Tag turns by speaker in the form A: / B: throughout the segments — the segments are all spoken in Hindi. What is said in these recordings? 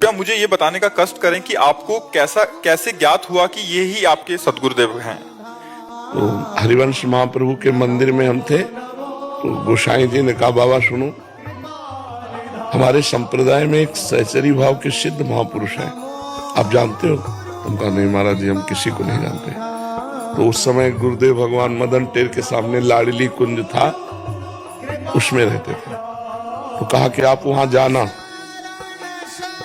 A: कृपया मुझे ये बताने का कष्ट करें कि आपको कैसे ज्ञात हुआ कि ये ही आपके सदगुरुदेव हैं।
B: तो हरिवंश महाप्रभु के मंदिर में हम थे, तो गोसाई जी ने कहा बाबा सुनो, हमारे संप्रदाय में एक सहचरी भाव के सिद्ध महापुरुष हैं, आप जानते हो? तुम कहा नहीं महाराज जी, हम किसी को नहीं जानते। तो उस समय गुरुदेव भगवान मदन टेर के सामने लाडली कुंज था, उसमें रहते थे। तो कहा कि आप वहां जाना।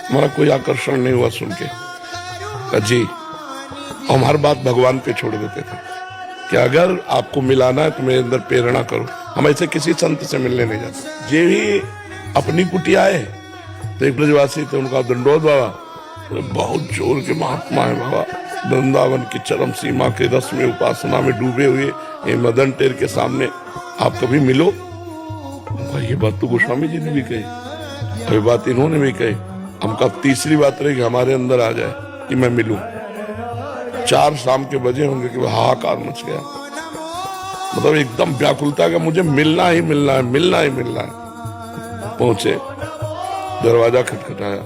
B: हमारा कोई आकर्षण नहीं हुआ सुन के। कहा जी, हम हर बात भगवान पे छोड़ देते थे कि अगर आपको मिलाना है तो मेरे अंदर प्रेरणा करो। हम ऐसे किसी संत से मिलने नहीं जाते। ये भी अपनी कुटिया आए तो एक ब्रजवासी थे, उनका दंडोत बाबा, बहुत जोर के महात्मा है बाबा, वृंदावन की चरम सीमा के रस में उपासना में डूबे हुए ये मदन टेर के सामने आप कभी मिलो। ये बात तो गोस्वामी जी ने भी कही, ये बात इन्होंने भी कही। हमका तीसरी बात रही कि हमारे अंदर आ जाए कि मैं मिलूं। 4 शाम के बजे होंगे कि हाहाकार मच गया, मतलब एकदम व्याकुलता का, मुझे मिलना ही मिलना है, मिलना ही मिलना है। पहुंचे, दरवाजा खटखटाया,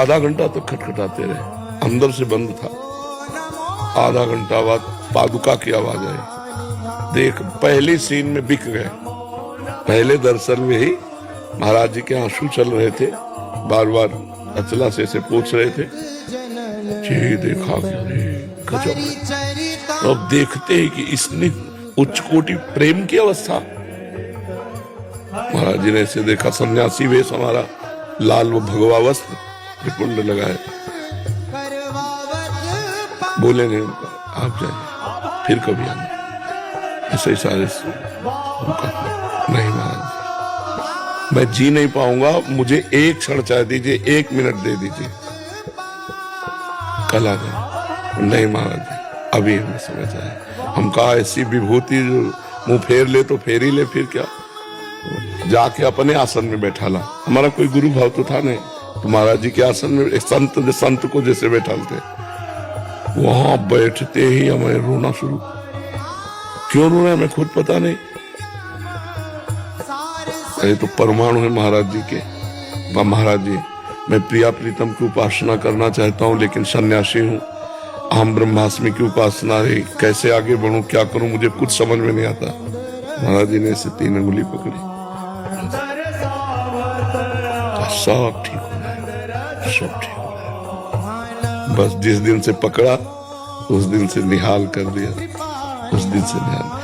B: आधा घंटा तक खटखटाते रहे, अंदर से बंद था। आधा घंटा बाद पादुका की आवाज आई। देख, पहली सीन में बिक गए। पहले दर्शन में ही महाराज जी के आंसू चल रहे थे, बार बार अचला से पूछ रहे थे। जी देखा गजब। अब देखते ही कि इसने उच्च कोटि प्रेम की अवस्था। महाराज जी ने ऐसे देखा, सन्यासी वेश हमारा, लाल व भगवा वस्त्र, त्रिपुंड लगाए। बोले नहीं, आप जाइए, फिर कभी आना। ऐसे ही सारे नहीं महाराज, मैं जी नहीं पाऊंगा, मुझे एक क्षण चाह दीजिए, 1 मिनट दे दीजिए, कल आ जाए। नहीं महाराज, अभी हमें समझ आया। हम कहा ऐसी विभूति जो मुंह फेर ले तो फेर ही ले, फिर क्या। जाके अपने आसन में बैठा ला। हमारा कोई गुरु भाव तो था नहीं, तो महाराज जी के आसन में एक संत को जैसे बैठालते, वहां बैठते ही हमें रोना शुरू। क्यों रोना हमें खुद पता नहीं। ये तो परमाणु है महाराज जी के। महाराज जी, मैं प्रिया प्रीतम की उपासना करना चाहता हूँ, लेकिन सन्यासी हूँ, अहम ब्रह्मास्मि की उपासना रही, कैसे आगे बढ़ूं, क्या करूं, मुझे कुछ समझ में नहीं आता। महाराज जी ने ऐसे 3 अंगुली पकड़ी, सब ठीक हो गया, सब ठीक हो गया। बस जिस दिन से पकड़ा उस दिन से निहाल कर दिया, उस दिन से निहाल।